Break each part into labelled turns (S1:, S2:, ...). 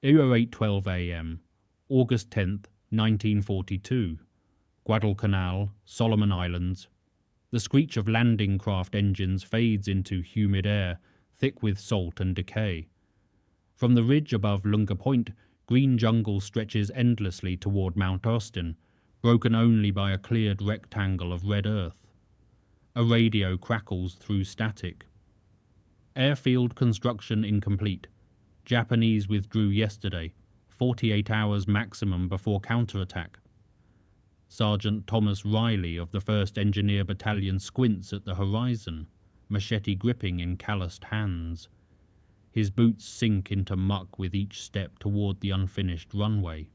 S1: 08:12 a.m., August 10th, 1942. Guadalcanal, Solomon Islands. The screech of landing craft engines fades into humid air, thick with salt and decay. From the ridge above Lunga Point, green jungle stretches endlessly toward Mount Austin, broken only by a cleared rectangle of red earth. A radio crackles through static. Airfield construction incomplete. Japanese withdrew yesterday, 48 hours maximum before counterattack. Sergeant Thomas Riley of the 1st Engineer Battalion squints at the horizon, machete gripping in calloused hands. His boots sink into muck with each step toward the unfinished runway.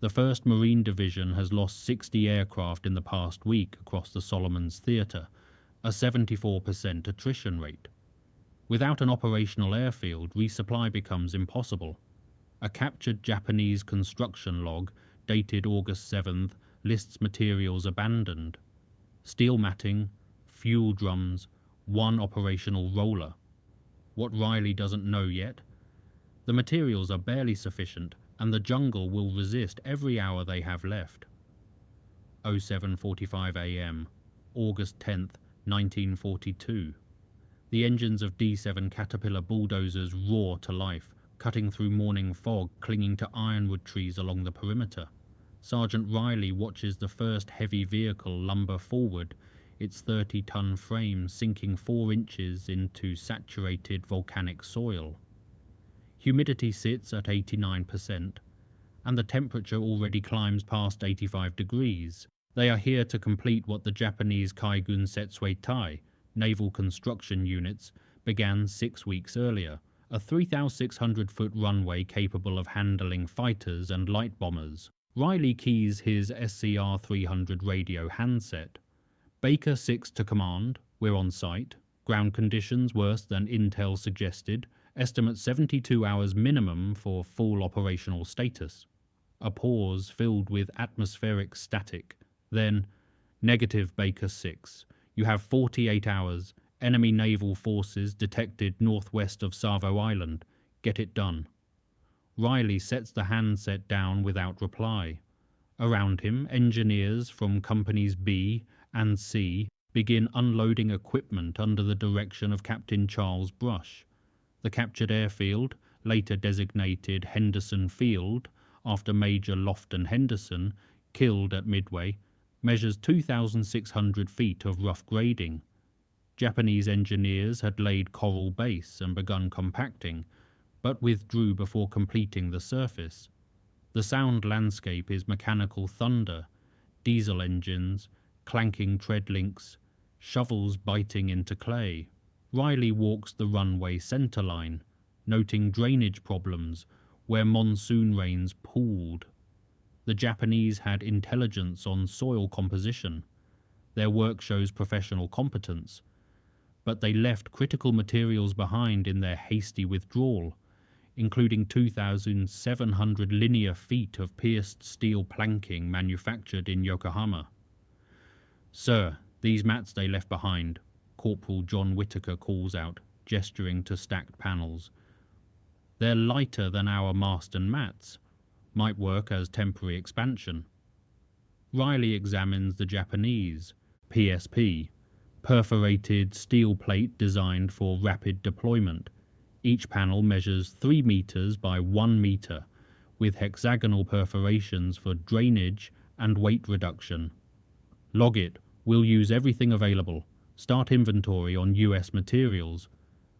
S1: The 1st Marine Division has lost 60 aircraft in the past week across the Solomons Theatre, a 74% attrition rate. Without an operational airfield, resupply becomes impossible. A captured Japanese construction log, dated August 7th, lists materials abandoned. Steel matting, fuel drums, one operational roller. What Riley doesn't know yet? The materials are barely sufficient, and the jungle will resist every hour they have left. 07:45 a.m., August 10th, 1942. The engines of D7 Caterpillar bulldozers roar to life, cutting through morning fog clinging to ironwood trees along the perimeter. Sergeant Riley watches the first heavy vehicle lumber forward, its 30-ton frame sinking 4 inches into saturated volcanic soil. Humidity sits at 89%, and the temperature already climbs past 85 degrees. They are here to complete what the Japanese Kaigun Setsueitai, naval construction units, began 6 weeks earlier, a 3,600-foot runway capable of handling fighters and light bombers. Riley keys his SCR-300 radio handset. Baker 6 to command, we're on site. Ground conditions worse than intel suggested. Estimate 72 hours minimum for full operational status. A pause filled with atmospheric static. Then, negative Baker 6. You have 48 hours. Enemy naval forces detected northwest of Savo Island. Get it done. Riley sets the handset down without reply. Around him, engineers from Companies B and C begin unloading equipment under the direction of Captain Charles Brush. The captured airfield, later designated Henderson Field, after Major Lofton Henderson, killed at Midway, measures 2,600 feet of rough grading. Japanese engineers had laid coral base and begun compacting, but withdrew before completing the surface. The sound landscape is mechanical thunder, diesel engines, clanking tread links, shovels biting into clay. Riley walks the runway centerline, noting drainage problems where monsoon rains pooled. The Japanese had intelligence on soil composition. Their work shows professional competence, but they left critical materials behind in their hasty withdrawal, including 2,700 linear feet of pierced steel planking manufactured in Yokohama. "Sir, these mats they left behind," Corporal John Whitaker calls out, gesturing to stacked panels. "They're lighter than our Marston Mats. Might work as temporary expansion." Riley examines the Japanese, PSP, perforated steel plate designed for rapid deployment. Each panel measures 3 meters by 1 meter, with hexagonal perforations for drainage and weight reduction. "Log it. We'll use everything available. Start inventory on US materials."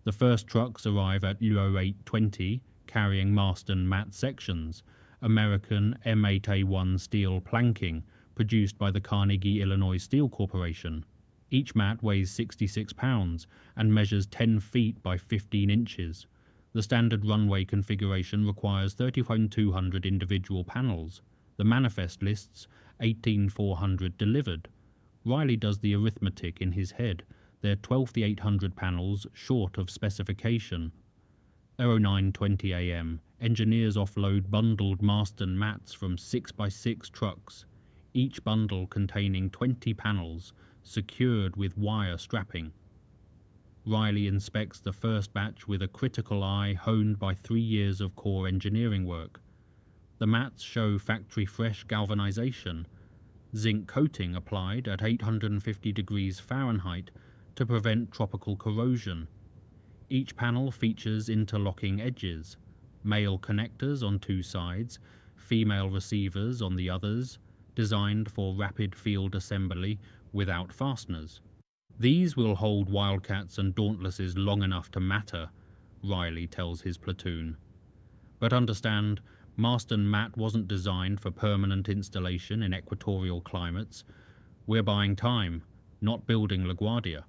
S1: The first trucks arrive at 08:20, carrying Marston Mat sections, American M8A1 steel planking, produced by the Carnegie Illinois Steel Corporation. Each mat weighs 66 pounds and measures 10 feet by 15 inches. The standard runway configuration requires 31,200 individual panels. The manifest lists 18,400 delivered. Riley does the arithmetic in his head. They're 12,800 panels short of specification. 09:20 a.m. Engineers offload bundled Marston mats from 6x6 trucks, each bundle containing 20 panels, secured with wire strapping. Riley inspects the first batch with a critical eye honed by 3 years of core engineering work. The mats show factory-fresh galvanization, zinc coating applied at 850 degrees Fahrenheit to prevent tropical corrosion. Each panel features interlocking edges, male connectors on 2 sides, female receivers on the others, designed for rapid field assembly without fasteners. These will hold Wildcats and Dauntlesses long enough to matter, Riley tells his platoon. But understand, Marston Mat wasn't designed for permanent installation in equatorial climates. We're buying time, not building LaGuardia.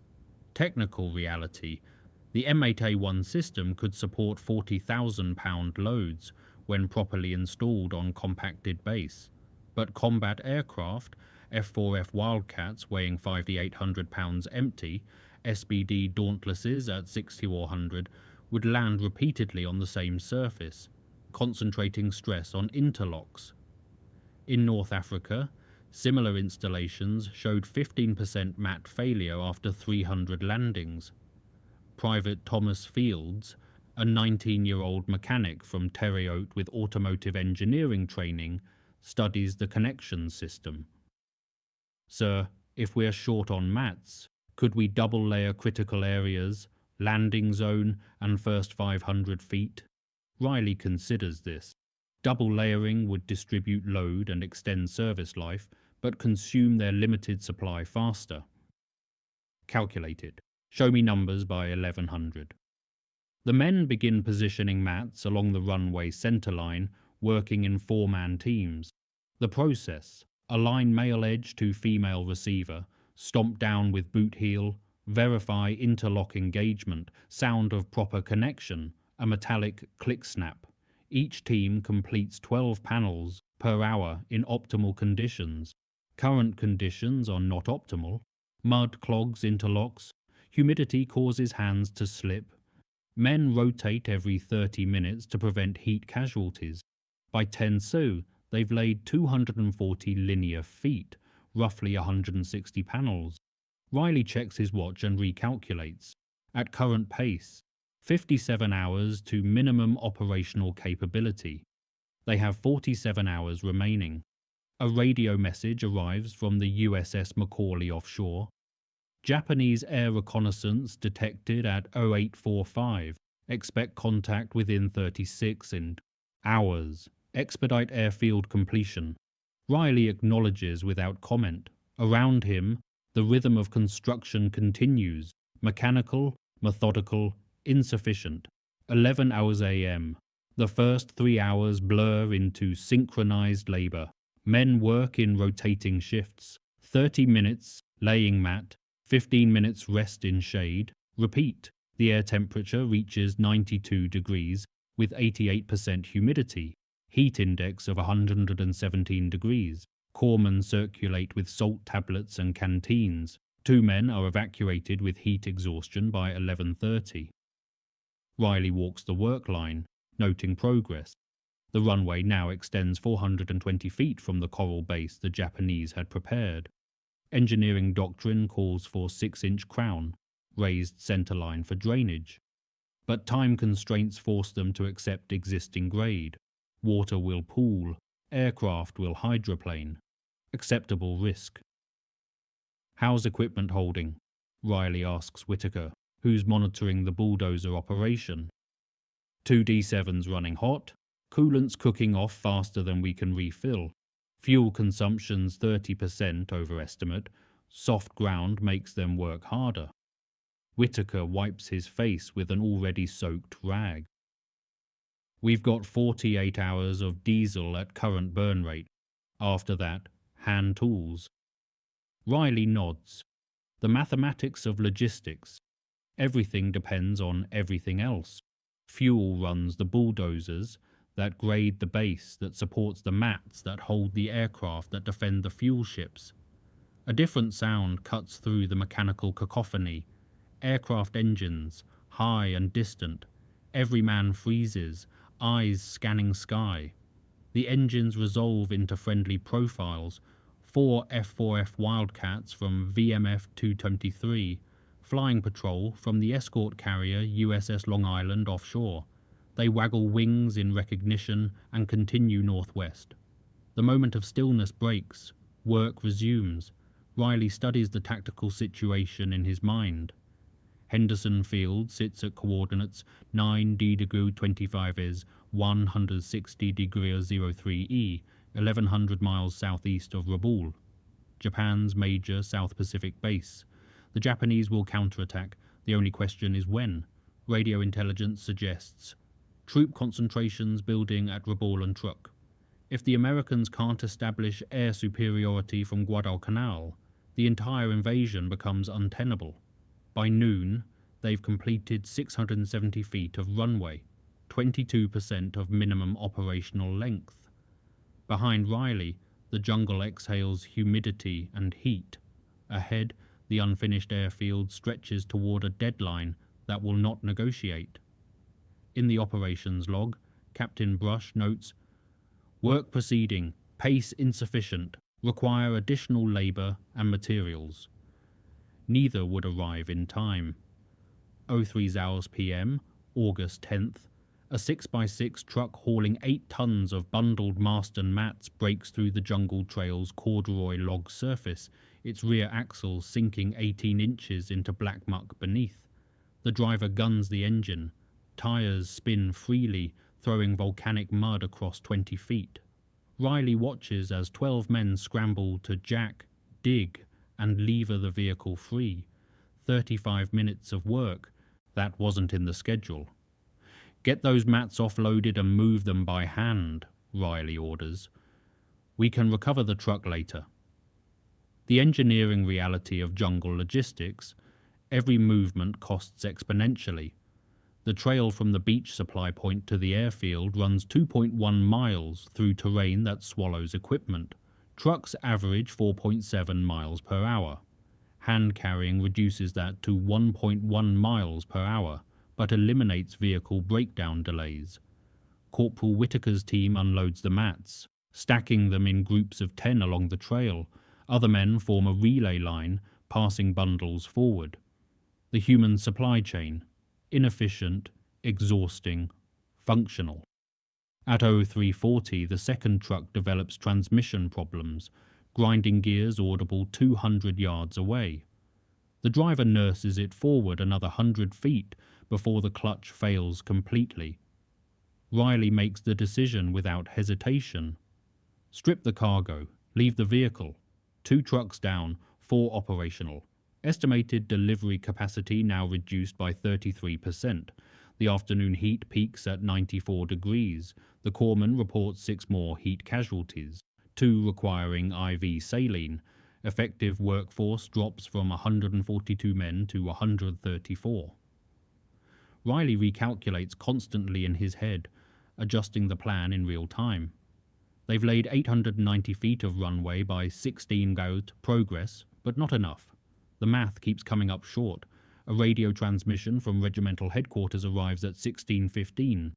S1: Technical reality: the M8A1 system could support 40,000-pound loads when properly installed on compacted base. But combat aircraft, F4F Wildcats weighing 5,800 pounds empty, SBD Dauntlesses at 6,400, would land repeatedly on the same surface, concentrating stress on interlocks. In North Africa, similar installations showed 15% mat failure after 300 landings. Private Thomas Fields, a 19-year-old mechanic from Terre-Haute with automotive engineering training, studies the connection system. Sir, if we're short on mats, could we double layer critical areas, landing zone, and first 500 feet? Riley considers this. Double layering would distribute load and extend service life, but consume their limited supply faster. Calculated. Show me numbers by 1100. The men begin positioning mats along the runway centerline, working in 4-man teams. The process: align male edge to female receiver, stomp down with boot heel, verify interlock engagement, sound of proper connection, a metallic click snap. Each team completes 12 panels per hour in optimal conditions. Current conditions are not optimal. Mud clogs interlocks. Humidity causes hands to slip. Men rotate every 30 minutes to prevent heat casualties. By 10 so, they've laid 240 linear feet, roughly 160 panels. Riley checks his watch and recalculates. At current pace, 57 hours to minimum operational capability. They have 47 hours remaining. A radio message arrives from the USS Macaulay offshore. Japanese air reconnaissance detected at 0845. Expect contact within 36 hours. Expedite airfield completion. Riley acknowledges without comment. Around him, the rhythm of construction continues. Mechanical, methodical, insufficient. 11 hours AM. The first 3 hours blur into synchronized labor. Men work in rotating shifts. 30 minutes, laying mat. 15 minutes rest in shade. Repeat. The air temperature reaches 92 degrees with 88% humidity. Heat index of 117 degrees. Corpsmen circulate with salt tablets and canteens. 2 men are evacuated with heat exhaustion by 11:30. Riley walks the work line, noting progress. The runway now extends 420 feet from the coral base the Japanese had prepared. Engineering doctrine calls for 6-inch crown, raised centerline for drainage. But time constraints force them to accept existing grade. Water will pool, aircraft will hydroplane. Acceptable risk. How's equipment holding? Riley asks Whitaker, who's monitoring the bulldozer operation. 2 D7s running hot, coolant's cooking off faster than we can refill. Fuel consumption's 30% over estimate. Soft ground makes them work harder. Whitaker wipes his face with an already soaked rag. We've got 48 hours of diesel at current burn rate. After that, hand tools. Riley nods. The mathematics of logistics. Everything depends on everything else. Fuel runs the bulldozers that grade the base, that supports the mats that hold the aircraft that defend the fuel ships. A different sound cuts through the mechanical cacophony. Aircraft engines, high and distant. Every man freezes, eyes scanning sky. The engines resolve into friendly profiles. 4 F4F Wildcats from VMF 223, Flying patrol from the escort carrier USS Long Island offshore. They waggle wings in recognition and continue northwest. The moment of stillness breaks. Work resumes. Riley studies the tactical situation in his mind. Henderson Field sits at coordinates 9°25 is 160°03 1100 miles southeast of Rabaul, Japan's major South Pacific base. The Japanese will counterattack. The only question is when. Radio intelligence suggests troop concentrations building at Rabaul and Truk. If the Americans can't establish air superiority from Guadalcanal, the entire invasion becomes untenable. By noon, they've completed 670 feet of runway, 22% of minimum operational length. Behind Riley, the jungle exhales humidity and heat. Ahead, the unfinished airfield stretches toward a deadline that will not negotiate. In the operations log, Captain Brush notes, "Work proceeding, pace insufficient, require additional labour and materials." Neither would arrive in time. 03 hours PM, August 10th, a 6x6 truck hauling 8 tons of bundled Marston Mats breaks through the jungle trail's corduroy log surface, its rear axle sinking 18 inches into black muck beneath. The driver guns the engine. Tires spin freely, throwing volcanic mud across 20 feet. Riley watches as 12 men scramble to jack, dig, and lever the vehicle free. 35 minutes of work. That wasn't in the schedule. "Get those mats offloaded and move them by hand," Riley orders. "We can recover the truck later." The engineering reality of jungle logistics, every movement costs exponentially. The trail from the beach supply point to the airfield runs 2.1 miles through terrain that swallows equipment. Trucks average 4.7 miles per hour. Hand carrying reduces that to 1.1 miles per hour, but eliminates vehicle breakdown delays. Corporal Whitaker's team unloads the mats, stacking them in groups of 10 along the trail. Other men form a relay line, passing bundles forward. The human supply chain, inefficient, exhausting, functional. At 0340, the second truck develops transmission problems, grinding gears audible 200 yards away. The driver nurses it forward another 100 feet before the clutch fails completely. Riley makes the decision without hesitation. Strip the cargo, leave the vehicle. 2 trucks down, 4 operational. Estimated delivery capacity now reduced by 33%. The afternoon heat peaks at 94 degrees. The corpsman reports 6 more heat casualties, 2 requiring IV saline. Effective workforce drops from 142 men to 134. Riley recalculates constantly in his head, adjusting the plan in real time. They've laid 890 feet of runway by 16 out progress, but not enough. The math keeps coming up short. A radio transmission from regimental headquarters arrives at 16:15.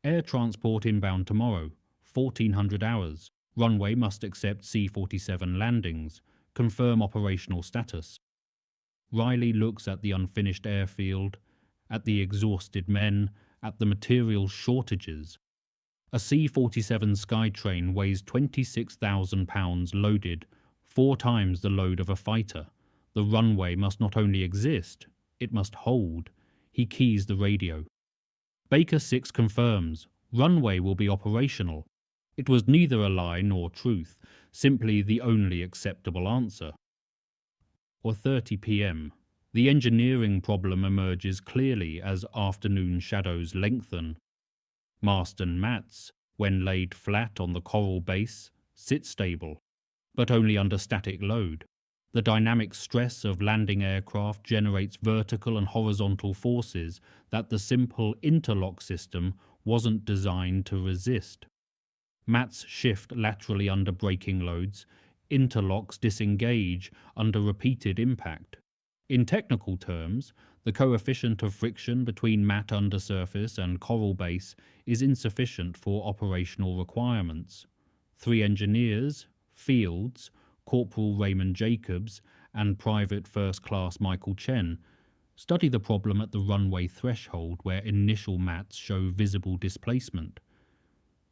S1: Air transport inbound tomorrow, 1400 hours. Runway must accept C-47 landings. Confirm operational status. Riley looks at the unfinished airfield, at the exhausted men, at the material shortages. A C-47 Skytrain weighs 26,000 pounds loaded, 4 times the load of a fighter. The runway must not only exist, it must hold. He keys the radio. Baker 6 confirms, runway will be operational. It was neither a lie nor truth, simply the only acceptable answer. Or 30 p.m. The engineering problem emerges clearly as afternoon shadows lengthen. Marston Mats, when laid flat on the coral base, sit stable, but only under static load. The dynamic stress of landing aircraft generates vertical and horizontal forces that the simple interlock system wasn't designed to resist. Mats shift laterally under braking loads, interlocks disengage under repeated impact. In technical terms, the coefficient of friction between mat undersurface and coral base is insufficient for operational requirements. 3 engineers, Fields, Corporal Raymond Jacobs, and Private First Class Michael Chen study the problem at the runway threshold where initial mats show visible displacement.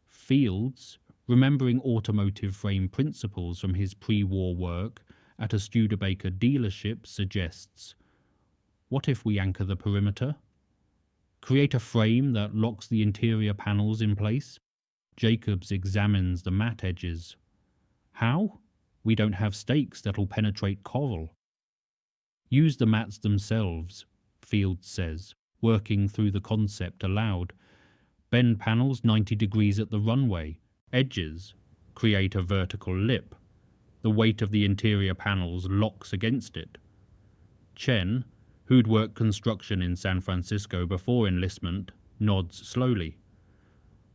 S1: Fields, remembering automotive frame principles from his pre-war work at a Studebaker dealership, suggests, what if we anchor the perimeter? Create a frame that locks the interior panels in place? Jacobs examines the mat edges. How? We don't have stakes that'll penetrate coral. Use the mats themselves, Fields says, working through the concept aloud. Bend panels 90 degrees at the runway. Edges create a vertical lip. The weight of the interior panels locks against it. Chen, who'd worked construction in San Francisco before enlistment, nods slowly.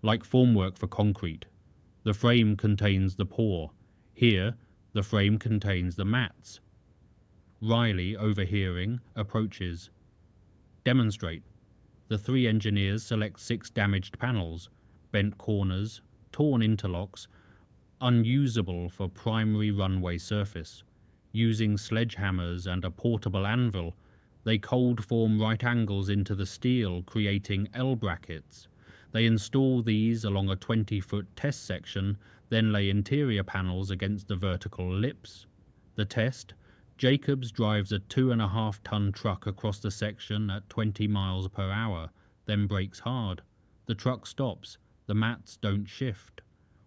S1: Like formwork for concrete, the frame contains the pour. Here, the frame contains the mats. Riley, overhearing, approaches. Demonstrate. The three engineers select 6 damaged panels, bent corners, torn interlocks, unusable for primary runway surface. Using sledgehammers and a portable anvil, they cold form right angles into the steel, creating L brackets. They install these along a 20-foot test section, then lay interior panels against the vertical lips. The test: Jacobs drives a 2.5-ton truck across the section at 20 miles per hour, then brakes hard. The truck stops. The mats don't shift.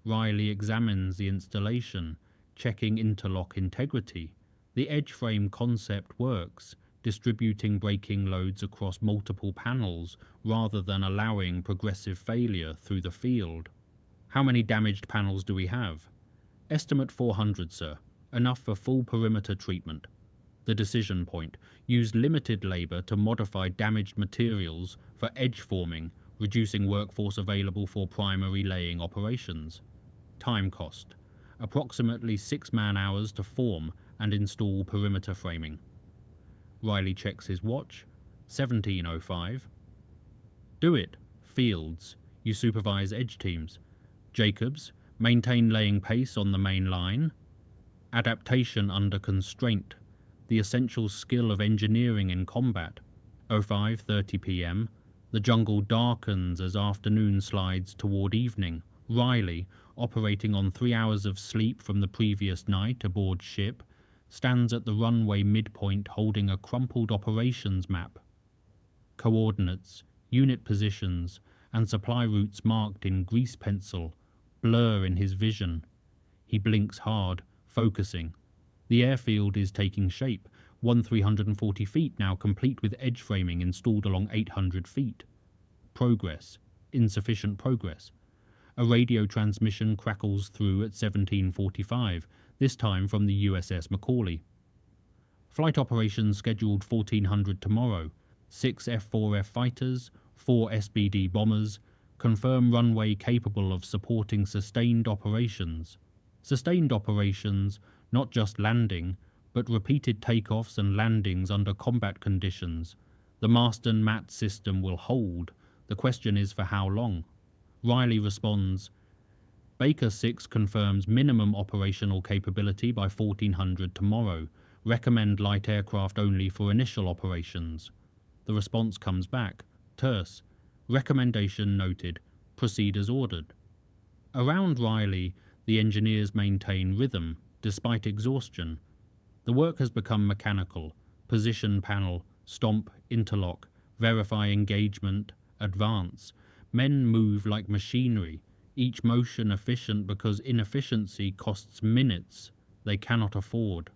S1: Riley examines the installation, checking interlock integrity. The edge frame concept works, distributing braking loads across multiple panels rather than allowing progressive failure through the field. How many damaged panels do we have? Estimate 400, sir. Enough for full perimeter treatment. The decision point: use limited labor to modify damaged materials for edge forming, reducing workforce available for primary laying operations. Time cost: approximately 6 man-hours to form and install perimeter framing. Riley checks his watch. 17:05. Do it. Fields, you supervise edge teams. Jacobs, maintain laying pace on the main line. Adaptation under constraint, the essential skill of engineering in combat. 05:30 p.m. The jungle darkens as afternoon slides toward evening. Riley, operating on 3 hours of sleep from the previous night aboard ship, stands at the runway midpoint holding a crumpled operations map. Coordinates, unit positions, and supply routes marked in grease pencil blur in his vision. He blinks hard, focusing. The airfield is taking shape, 340 feet now, complete with edge framing installed along 800 feet. Progress. Insufficient progress. A radio transmission crackles through at 17:45, this time from the USS Macaulay. Flight operations scheduled 1400 tomorrow. 6 F-4F fighters, 4 SBD bombers. Confirm runway capable of supporting sustained operations. Sustained operations, not just landing, but repeated takeoffs and landings under combat conditions. The Marston Mat system will hold. The question is for how long? Riley responds, Baker 6 confirms minimum operational capability by 1400 tomorrow. Recommend light aircraft only for initial operations. The response comes back, terse. Recommendation noted. Proceed as ordered. Around Riley, the engineers maintain rhythm, despite exhaustion. The work has become mechanical. Position panel, stomp, interlock, verify engagement, advance. Men move like machinery, each motion efficient because inefficiency costs minutes they cannot afford.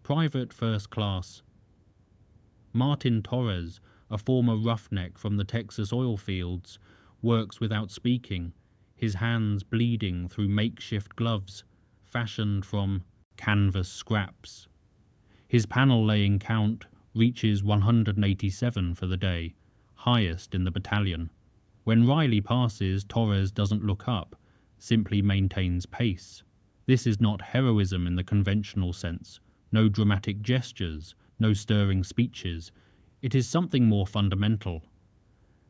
S1: Private First Class. Martin Torres, a former roughneck from the Texas oil fields, works without speaking, his hands bleeding through makeshift gloves, fashioned from canvas scraps. His panel laying count reaches 187 for the day, highest in the battalion. When Riley passes, Torres doesn't look up, simply maintains pace. This is not heroism in the conventional sense, no dramatic gestures, no stirring speeches. It is something more fundamental.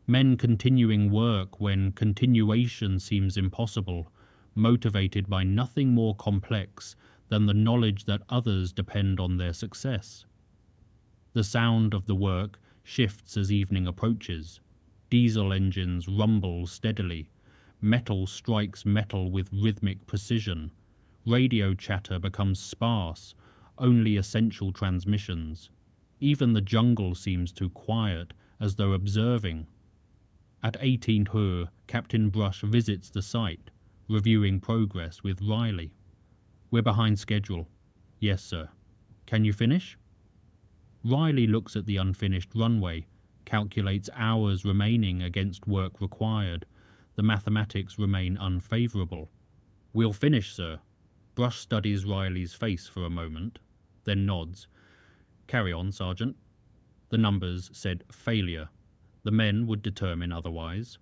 S1: Men continuing work when continuation seems impossible, motivated by nothing more complex than the knowledge that others depend on their success. The sound of the work shifts as evening approaches. Diesel engines rumble steadily. Metal strikes metal with rhythmic precision. Radio chatter becomes sparse, only essential transmissions. Even the jungle seems too quiet, as though observing. At 18h, Captain Brush visits the site, reviewing progress with Riley. "We're behind schedule." "Yes, sir." "Can you finish?" Riley looks at the unfinished runway, calculates hours remaining against work required. The mathematics remain unfavorable. "We'll finish, sir." Brush studies Riley's face for a moment, then nods. "Carry on, Sergeant." The numbers said failure. The men would determine otherwise.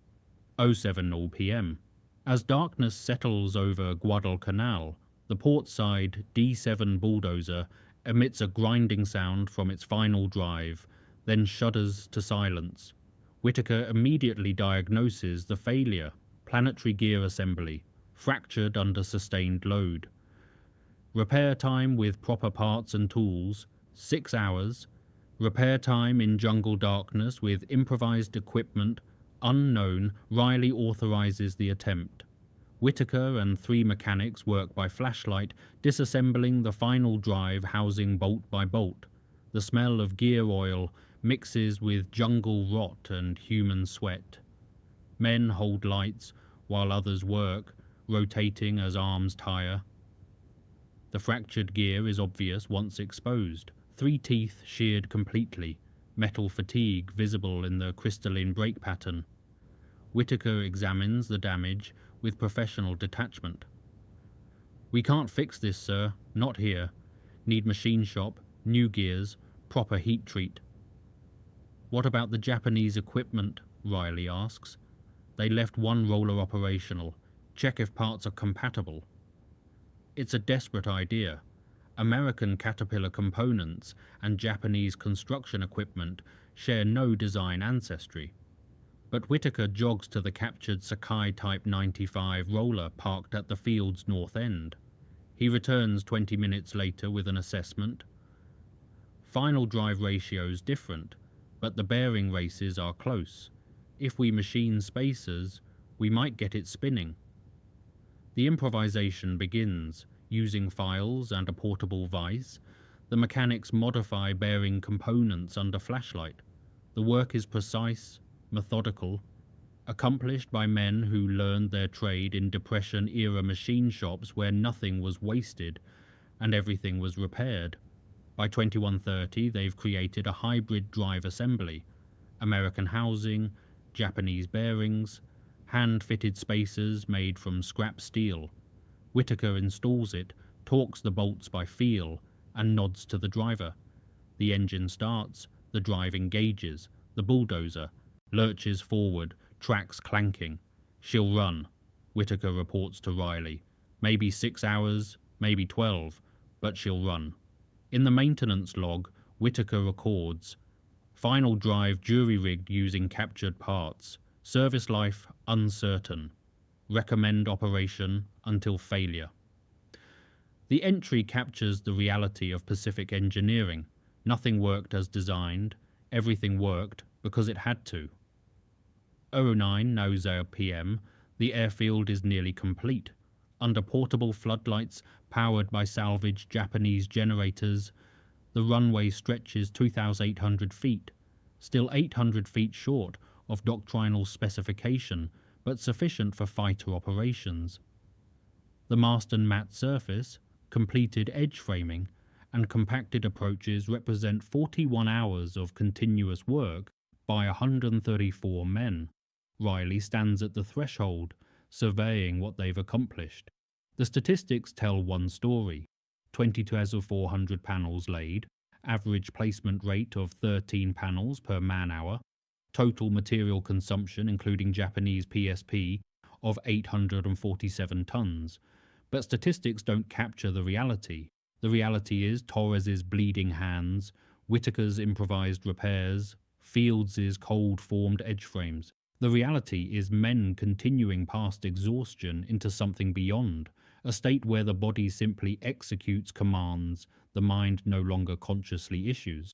S1: 07:00 p.m. As darkness settles over Guadalcanal, the portside D7 bulldozer emits a grinding sound from its final drive, then shudders to silence. Whitaker immediately diagnoses the failure: planetary gear assembly, fractured under sustained load. Repair time with proper parts and tools, 6 hours. Repair time in jungle darkness with improvised equipment, unknown. Riley authorizes the attempt. Whitaker and 3 mechanics work by flashlight, disassembling the final drive housing bolt by bolt. The smell of gear oil mixes with jungle rot and human sweat. Men hold lights while others work, rotating as arms tire. The fractured gear is obvious once exposed. 3 teeth sheared completely, metal fatigue visible in the crystalline brake pattern. Whitaker examines the damage with professional detachment. "We can't fix this, sir. Not here. Need machine shop, new gears, proper heat treat." "What about the Japanese equipment?" Riley asks. "They left 1 roller operational. Check if parts are compatible." It's a desperate idea. American Caterpillar components and Japanese construction equipment share no design ancestry. But Whitaker jogs to the captured Sakai Type 95 roller parked at the field's north end. He returns 20 minutes later with an assessment. "Final drive ratio's different, but the bearing races are close. If we machine spacers, we might get it spinning." The improvisation begins. Using files and a portable vise, the mechanics modify bearing components under flashlight. The work is precise, methodical, accomplished by men who learned their trade in Depression-era machine shops where nothing was wasted and everything was repaired. By 2130, they've created a hybrid drive assembly: American housing, Japanese bearings, hand-fitted spacers made from scrap steel. Whitaker installs it, torques the bolts by feel, and nods to the driver. The engine starts, the drive engages, the bulldozer lurches forward, tracks clanking. "She'll run," Whitaker reports to Riley. "Maybe 6 hours, maybe 12, but she'll run." In the maintenance log, Whitaker records, "Final drive jury-rigged using captured parts. Service life uncertain. Recommend operation until failure." The entry captures the reality of Pacific engineering. Nothing worked as designed. Everything worked because it had to. 09:00 p.m. The airfield is nearly complete. Under portable floodlights powered by salvaged Japanese generators, the runway stretches 2,800 feet, still 800 feet short of doctrinal specification, but sufficient for fighter operations. The Marston Mat surface, completed edge framing, and compacted approaches represent 41 hours of continuous work by 134 men. Riley stands at the threshold, surveying what they've accomplished. The statistics tell one story: 22,400 panels laid, average placement rate of 13 panels per man-hour, total material consumption including Japanese PSP of 847 tons. But statistics don't capture the reality. The reality is Torres's bleeding hands, Whitaker's improvised repairs, Fields' cold-formed edge frames. The reality is men continuing past exhaustion into something beyond, a state where the body simply executes commands the mind no longer consciously issues.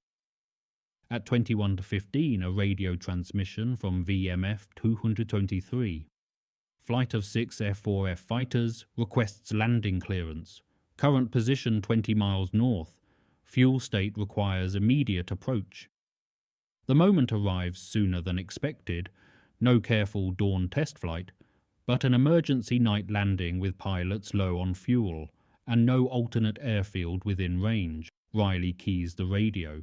S1: At 21 to 15, a radio transmission from VMF 223. Flight of 6 F-4F fighters requests landing clearance. Current position 20 miles north. Fuel state requires immediate approach. The moment arrives sooner than expected. No careful dawn test flight, but an emergency night landing with pilots low on fuel, and no alternate airfield within range. Riley keys the radio.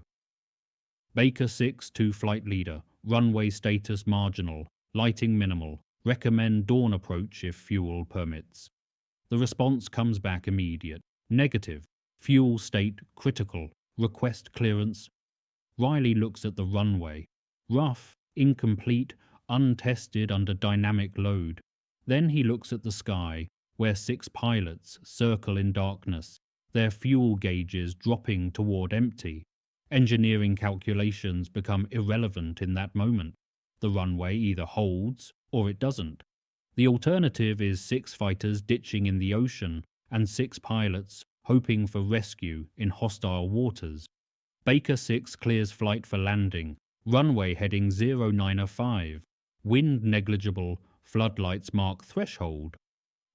S1: Baker 6 to flight leader. Runway status marginal. Lighting minimal. Recommend dawn approach if fuel permits. The response comes back immediate. Negative. Fuel state critical. Request clearance. Riley looks at the runway. Rough, incomplete, untested under dynamic load. Then he looks at the sky, where 6 pilots circle in darkness, their fuel gauges dropping toward empty. Engineering calculations become irrelevant in that moment. The runway either holds or it doesn't. The alternative is 6 fighters ditching in the ocean and 6 pilots hoping for rescue in hostile waters. Baker 6 clears flight for landing. Runway heading 0905. Wind negligible. Floodlights mark threshold.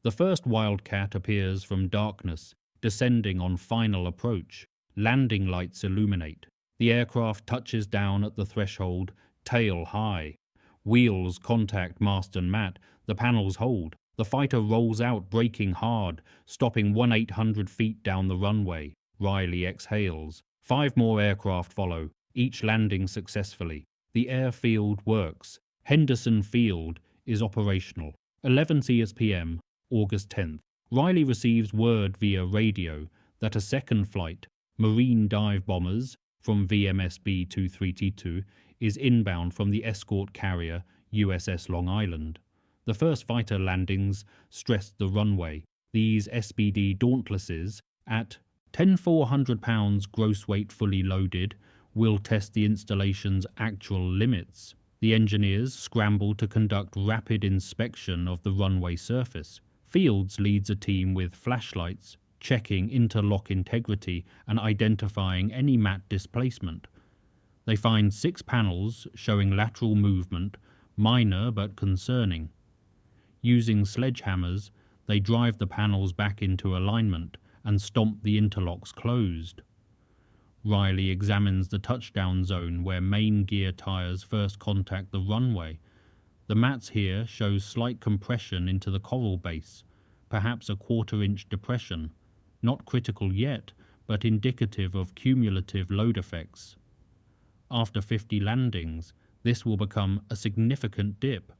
S1: The first Wildcat appears from darkness, descending on final approach. Landing lights illuminate. The aircraft touches down at the threshold, tail high. Wheels contact Marston Mat. The panels hold. The fighter rolls out, braking hard, stopping 1,800 feet down the runway. Riley exhales. 5 more aircraft follow, each landing successfully. The airfield works. Henderson Field is operational. 11 CSPM, August 10th. Riley receives word via radio that a second flight, Marine dive bombers from VMSB 23T2, is inbound from the escort carrier USS Long Island. The first fighter landings stressed the runway. These SBD Dauntlesses, at 10,400 pounds gross weight fully loaded, will test the installation's actual limits. The engineers scramble to conduct rapid inspection of the runway surface. Fields leads a team with flashlights, checking interlock integrity and identifying any mat displacement. They find 6 panels showing lateral movement, minor but concerning. Using sledgehammers, they drive the panels back into alignment and stomp the interlocks closed. Riley examines the touchdown zone where main gear tires first contact the runway. The mats here show slight compression into the coral base, perhaps a 1/4-inch depression. Not critical yet, but indicative of cumulative load effects. After 50 landings, this will become a significant dip.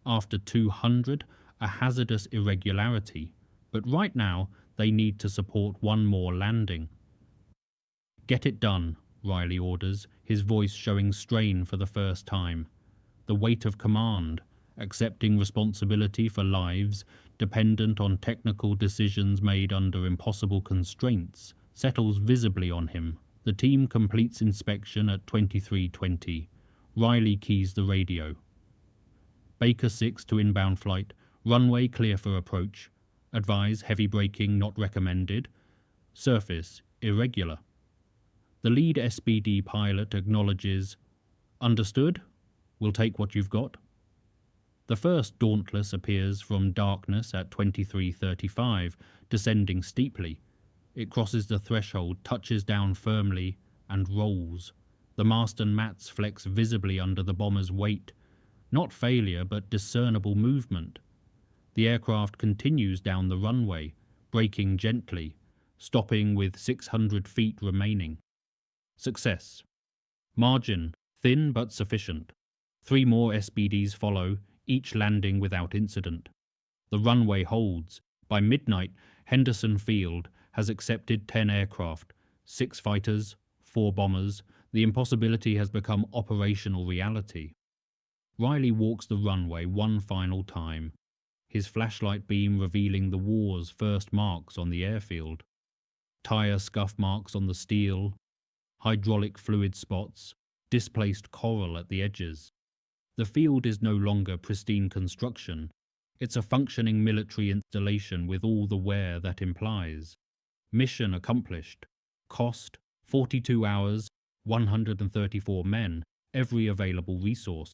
S1: After 200, a hazardous irregularity. But right now, they need to support 1 more landing. Get it done, Riley orders, his voice showing strain for the first time. The weight of command, accepting responsibility for lives dependent on technical decisions made under impossible constraints, settles visibly on him. The team completes inspection at 23:20. Riley keys the radio. Baker 6 to inbound flight. Runway clear for approach. Advise heavy braking not recommended. Surface irregular. The lead SBD pilot acknowledges, "Understood. We'll take what you've got." The first Dauntless appears from darkness at 23:35, descending steeply. It crosses the threshold, touches down firmly, and rolls. The Marston Mats flex visibly under the bomber's weight. Not failure, but discernible movement. The aircraft continues down the runway, braking gently, stopping with 600 feet remaining. Success. Margin, thin but sufficient. 3 more SBDs follow, each landing without incident. The runway holds. By midnight, Henderson Field has accepted 10 aircraft, 6 fighters, 4 bombers. The impossibility has become operational reality. Riley walks the runway one final time, his flashlight beam revealing the war's first marks on the airfield. Tire scuff marks on the steel, hydraulic fluid spots, displaced coral at the edges. The field is no longer pristine construction. It's a functioning military installation with all the wear that implies. Mission accomplished. Cost 42 hours, 134 men, every available resource.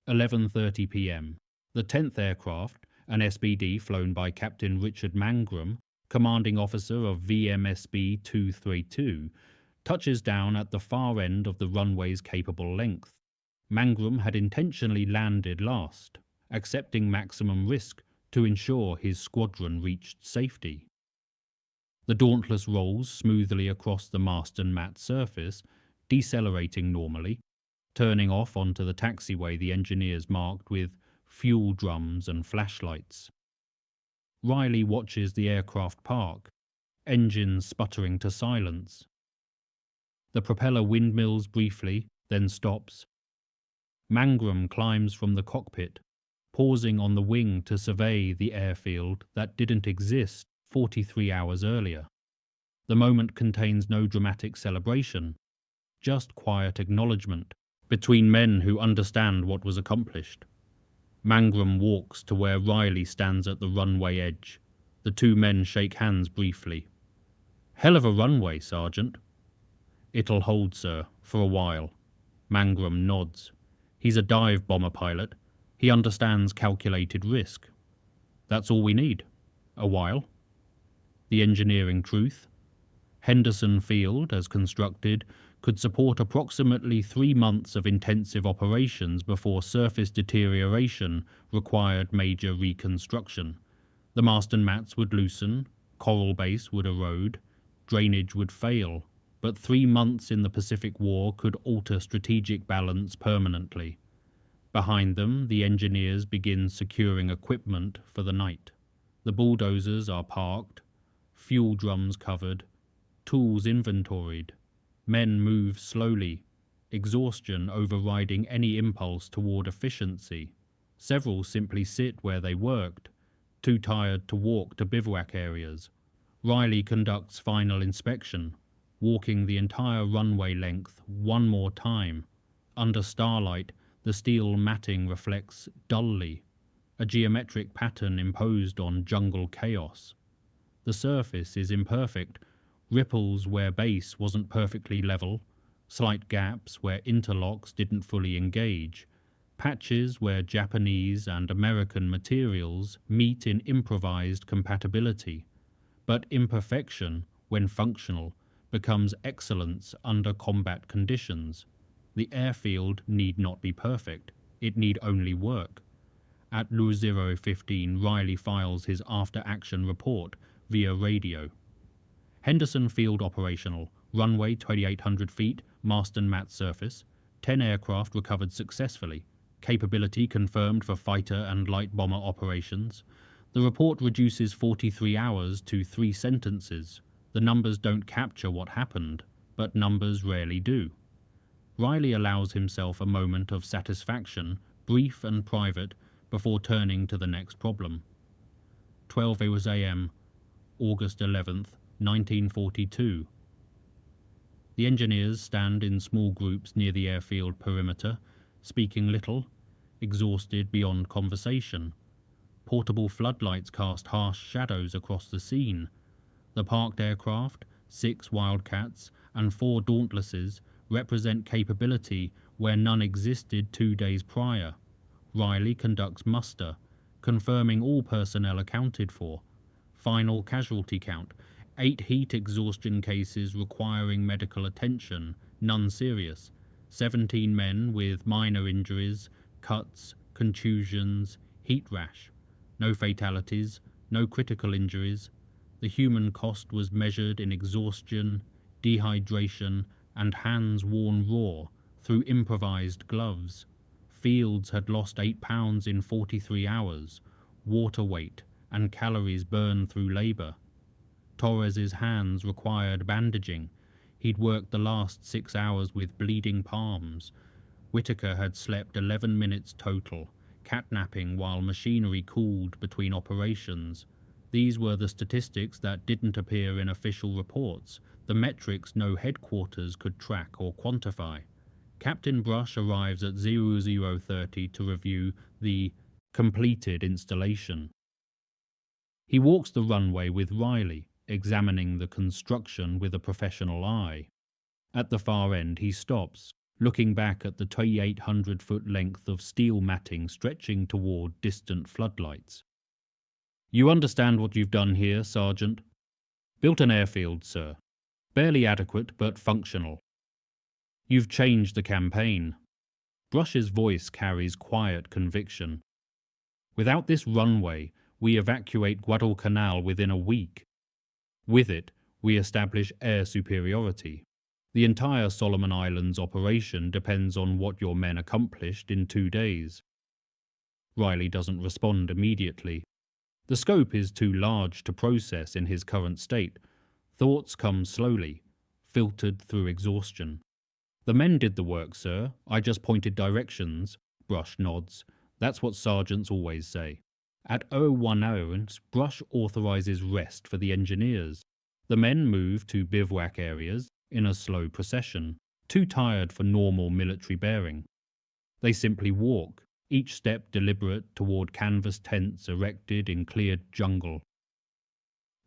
S1: 11:30 p.m. The 10th aircraft, an SBD flown by Captain Richard Mangrum, commanding officer of VMSB 232, touches down at the far end of the runway's capable length. Mangrum had intentionally landed last, accepting maximum risk to ensure his squadron reached safety. The Dauntless rolls smoothly across the Marston Mat surface, decelerating normally, turning off onto the taxiway the engineers marked with fuel drums and flashlights. Riley watches the aircraft park, engines sputtering to silence. The propeller windmills briefly, then stops. Mangrum climbs from the cockpit, pausing on the wing to survey the airfield that didn't exist 43 hours earlier. The moment contains no dramatic celebration, just quiet acknowledgement between men who understand what was accomplished. Mangrum walks to where Riley stands at the runway edge. The two men shake hands briefly. "Hell of a runway, Sergeant." "It'll hold, sir, for a while." Mangrum nods. He's a dive bomber pilot. He understands calculated risk. "That's all we need. A while." The engineering truth. Henderson Field, as constructed, could support approximately 3 months of intensive operations before surface deterioration required major reconstruction. The Marston Mats would loosen, coral base would erode, drainage would fail, but 3 months in the Pacific War could alter strategic balance permanently. Behind them, the engineers begin securing equipment for the night. The bulldozers are parked, fuel drums covered, tools inventoried. Men move slowly, exhaustion overriding any impulse toward efficiency. Several simply sit where they worked, too tired to walk to bivouac areas. Riley conducts final inspection, walking the entire runway length one more time. Under starlight, the steel matting reflects dully, a geometric pattern imposed on jungle chaos. The surface is imperfect, ripples where base wasn't perfectly level, slight gaps where interlocks didn't fully engage, patches where Japanese and American materials meet in improvised compatibility. But imperfection, when functional, becomes excellence under combat conditions. The airfield need not be perfect, it need only work. At Lu 015, Riley files his after-action report via radio. Henderson Field operational, runway 2,800 feet, Marston Mat surface, 10 aircraft recovered successfully, capability confirmed for fighter and light bomber operations. The report reduces 43 hours to 3 sentences. The numbers don't capture what happened, but numbers rarely do. Riley allows himself a moment of satisfaction, brief and private, before turning to the next problem. 12 a.m., August 11th, 1942. The engineers stand in small groups near the airfield perimeter, speaking little, exhausted beyond conversation. Portable floodlights cast harsh shadows across the scene. The parked aircraft, 6 Wildcats and 4 Dauntlesses, represent capability where none existed 2 days prior. Riley conducts muster, confirming all personnel accounted for. Final casualty count, 8 heat exhaustion cases requiring medical attention, none serious. 17 men with minor injuries, cuts, contusions, heat rash. No fatalities, no critical injuries. The human cost was measured in exhaustion, dehydration, and hands worn raw through improvised gloves. Fields had lost 8 pounds in 43 hours, water weight, and calories burned through labor. Torres's hands required bandaging. He'd worked the last 6 hours with bleeding palms. Whitaker had slept 11 minutes total, catnapping while machinery cooled between operations. These were the statistics that didn't appear in official reports, the metrics no headquarters could track or quantify. Captain Brush arrives at 0030 to review the completed installation. He walks the runway with Riley, examining the construction with a professional eye. At the far end he stops, looking back at the 2,800-foot length of steel matting stretching toward distant floodlights. "You understand what you've done here, Sergeant?" "Built an airfield, sir. Barely adequate, but functional." "You've changed the campaign." Brush's voice carries quiet conviction. "Without this runway, we evacuate Guadalcanal within a week. With it, we establish air superiority. The entire Solomon Islands operation depends on what your men accomplished in 2 days." Riley doesn't respond immediately. The scope is too large to process in his current state. Thoughts come slowly, filtered through exhaustion. "The men did the work, sir. I just pointed directions." Brush nods. That's what sergeants always say. At 01 hours, Brush authorizes rest for the engineers. The men move to bivouac areas in a slow procession, too tired for normal military bearing. They simply walk, each step deliberate toward canvas tents erected in cleared jungle.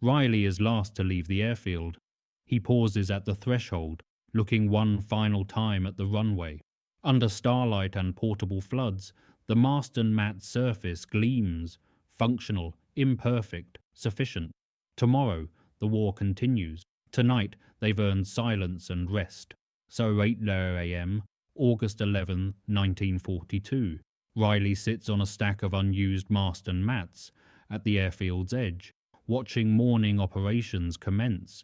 S1: Riley is last to leave the airfield. He pauses at the threshold, looking one final time at the runway. Under starlight and portable floods, the Marston Mat surface gleams, functional, imperfect, sufficient. Tomorrow, the war continues. Tonight, they've earned silence and rest. So 8 a.m., August 11, 1942. Riley sits on a stack of unused Marston mats at the airfield's edge, watching morning operations commence.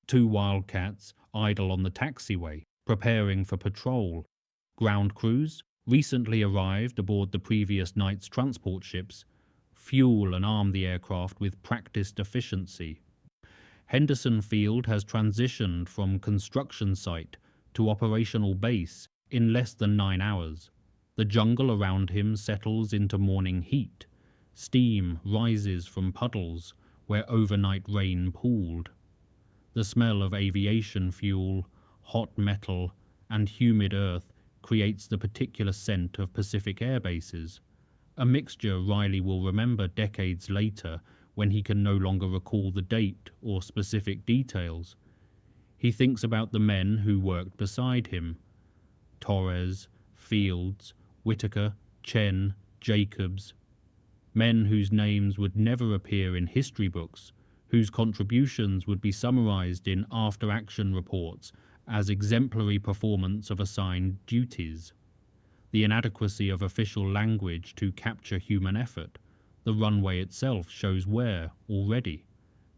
S1: 2 Wildcats idle on the taxiway, preparing for patrol. Ground crews, recently arrived aboard the previous night's transport ships, fuel and arm the aircraft with practiced efficiency. Henderson Field has transitioned from construction site to operational base in less than 9 hours. The jungle around him settles into morning heat. Steam rises from puddles where overnight rain pooled. The smell of aviation fuel, hot metal, and humid earth creates the particular scent of Pacific air bases, a mixture Riley will remember decades later when he can no longer recall the date or specific details. He thinks about the men who worked beside him: Torres, Fields, Whitaker, Chen, Jacobs. Men whose names would never appear in history books, whose contributions would be summarized in after-action reports as exemplary performance of assigned duties. The inadequacy of official language to capture human effort. The runway itself shows wear already.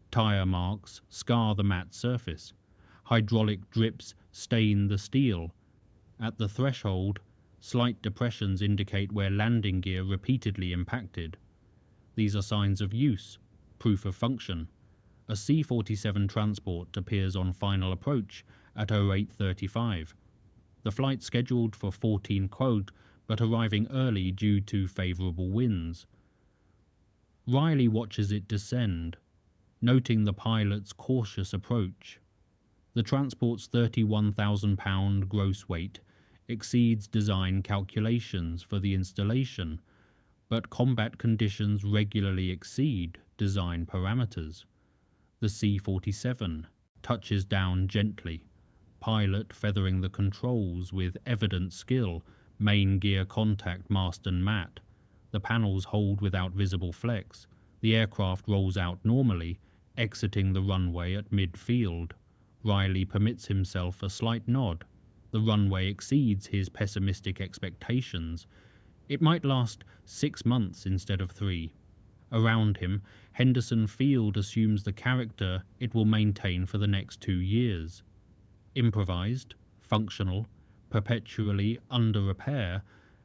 S1: Tire marks scar the mat surface. Hydraulic drips stain the steel. At the threshold, slight depressions indicate where landing gear repeatedly impacted. These are signs of use, proof of function. A C-47 transport appears on final approach at 08:35. The flight scheduled for 14 quote, but arriving early due to favorable winds. Riley watches it descend, noting the pilot's cautious approach. The transport's 31,000-pound gross weight exceeds design calculations for the installation, but combat conditions regularly exceed design parameters. The C-47 touches down gently, pilot feathering the controls with evident skill, main gear contact Marston Mat. The panels hold without visible flex. The aircraft rolls out normally, exiting the runway at mid-field. Riley permits himself a slight nod. The runway exceeds his pessimistic expectations. It might last 6 months instead of 3. Around him, Henderson Field assumes the character it will maintain for the next 2 years. Improvised, functional, perpetually under repair,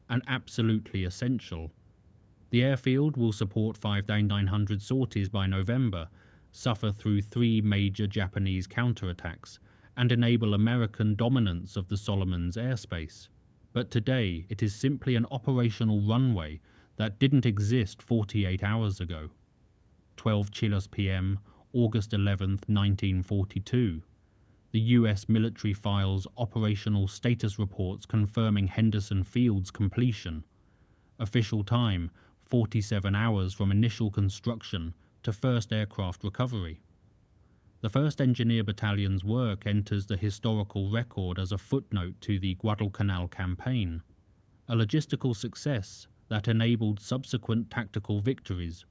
S1: and absolutely essential. The airfield will support 5,900 sorties by November, suffer through 3 major Japanese counterattacks, and enable American dominance of the Solomons airspace. But today it is simply an operational runway that didn't exist 48 hours ago. 12 Chilos p.m., August 11th, 1942. The US military files operational status reports confirming Henderson Field's completion. Official time, 47 hours from initial construction to first aircraft recovery. The 1st Engineer Battalion's work enters the historical record as a footnote to the Guadalcanal campaign, a logistical success that enabled subsequent tactical victories.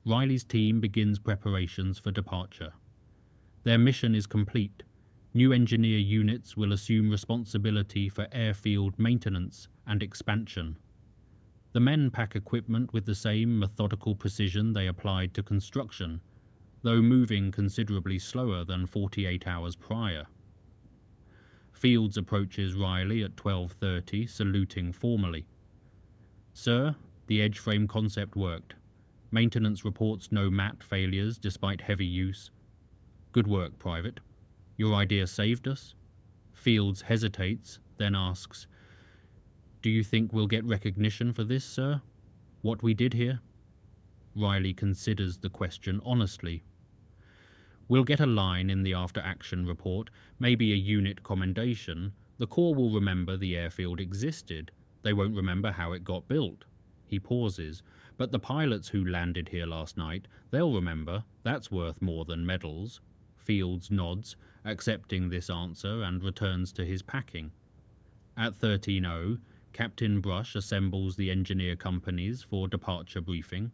S1: Riley's team begins preparations for departure. Their mission is complete. New engineer units will assume responsibility for airfield maintenance and expansion. The men pack equipment with the same methodical precision they applied to construction, though moving considerably slower than 48 hours prior. Fields approaches Riley at 12:30, saluting formally. "Sir, the edge frame concept worked. Maintenance reports no mat failures despite heavy use. Good work, Private. Your idea saved us?" Fields hesitates, then asks, "Do you think we'll get recognition for this, sir? What we did here?" Riley considers the question honestly. "We'll get a line in the after-action report, maybe a unit commendation. The Corps will remember the airfield existed. They won't remember how it got built." He pauses. "But the pilots who landed here last night, they'll remember. That's worth more than medals." Fields nods, accepting this answer, and returns to his packing. At 13:00, Captain Brush assembles the engineer companies for departure briefing.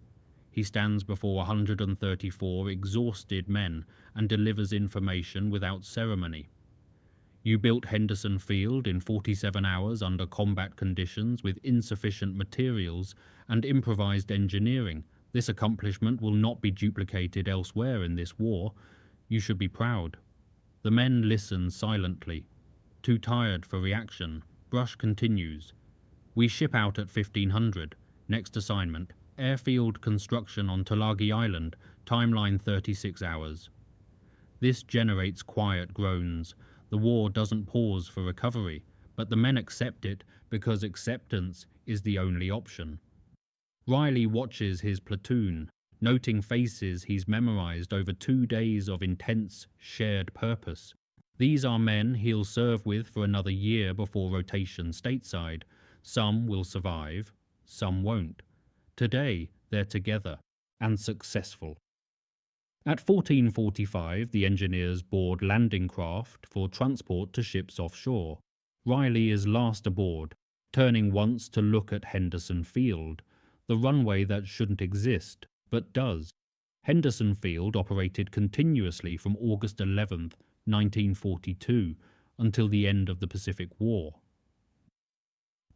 S1: He stands before 134 exhausted men and delivers information without ceremony. "You built Henderson Field in 47 hours under combat conditions with insufficient materials and improvised engineering. This accomplishment will not be duplicated elsewhere in this war. You should be proud." The men listen silently. Too tired for reaction, Brush continues. "We ship out at 1500. Next assignment, airfield construction on Tulagi Island, timeline 36 hours. This generates quiet groans. The war doesn't pause for recovery, but the men accept it because acceptance is the only option. Riley watches his platoon, noting faces he's memorized over 2 days of intense, shared purpose. These are men he'll serve with for another year before rotation stateside. Some will survive, some won't. Today, they're together, and successful. At 14:45, the engineers board landing craft for transport to ships offshore. Riley is last aboard, turning once to look at Henderson Field, the runway that shouldn't exist, but does. Henderson Field operated continuously from August 11th, 1942, until the end of the Pacific War.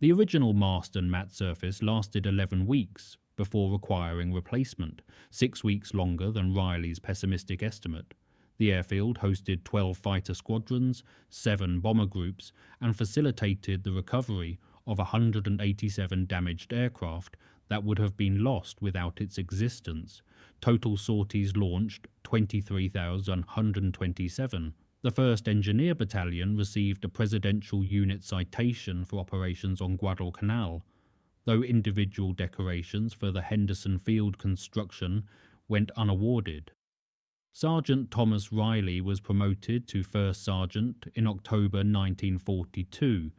S1: The original Marston Mat surface lasted 11 weeks before requiring replacement, 6 weeks longer than Riley's pessimistic estimate. The airfield hosted 12 fighter squadrons, 7 bomber groups, and facilitated the recovery of 187 damaged aircraft that would have been lost without its existence. Total sorties launched 23,127. The 1st Engineer Battalion received a Presidential Unit Citation for operations on Guadalcanal, though individual decorations for the Henderson Field construction went unawarded. Sergeant Thomas Riley was promoted to First Sergeant in October 1942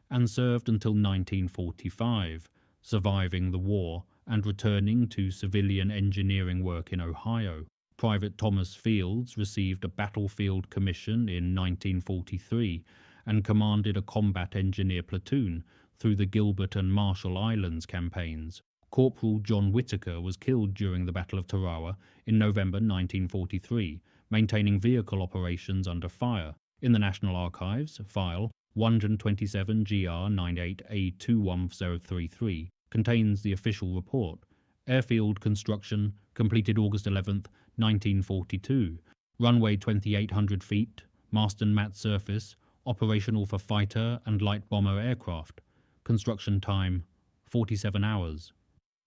S1: and served until 1945, surviving the war and returning to civilian engineering work in Ohio. Private Thomas Fields received a battlefield commission in 1943 and commanded a combat engineer platoon through the Gilbert and Marshall Islands campaigns. Corporal John Whitaker was killed during the Battle of Tarawa in November 1943, maintaining vehicle operations under fire. In the National Archives, file 127 GR 98A21033 contains the official report. Airfield construction completed August 11th, 1942. Runway 2,800 feet, Marston Mat surface, operational for fighter and light bomber aircraft. Construction time, 47 hours.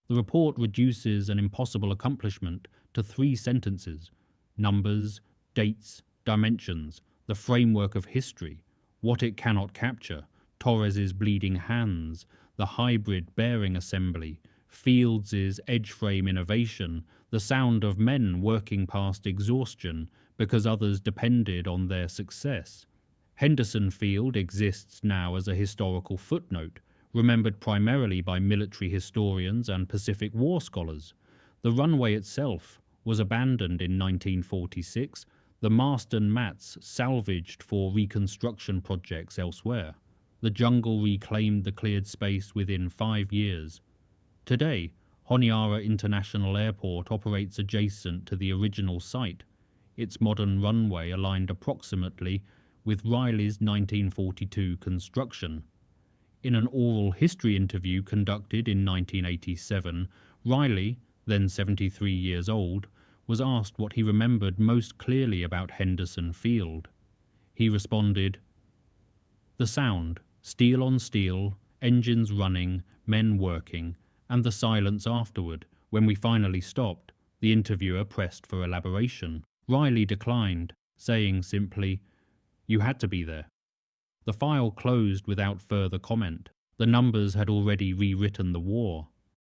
S1: The report reduces an impossible accomplishment to 3 sentences: numbers, dates, dimensions, the framework of history, what it cannot capture, Torres's bleeding hands, the hybrid bearing assembly, Fields' edge frame innovation, the sound of men working past exhaustion because others depended on their success. Henderson Field exists now as a historical footnote, remembered primarily by military historians and Pacific War scholars. The runway itself was abandoned in 1946, the Marston Mats salvaged for reconstruction projects elsewhere. The jungle reclaimed the cleared space within 5 years. Today, Honiara International Airport operates adjacent to the original site, its modern runway aligned approximately with Riley's 1942 construction. In an oral history interview conducted in 1987, Riley, then 73 years old, was asked what he remembered most clearly about Henderson Field. He responded, "The sound, steel on steel, engines running, men working, and the silence afterward. When we finally stopped, the interviewer pressed for elaboration. Riley declined, saying simply, 'You had to be there.' The file closed without further comment. The numbers had already rewritten the war.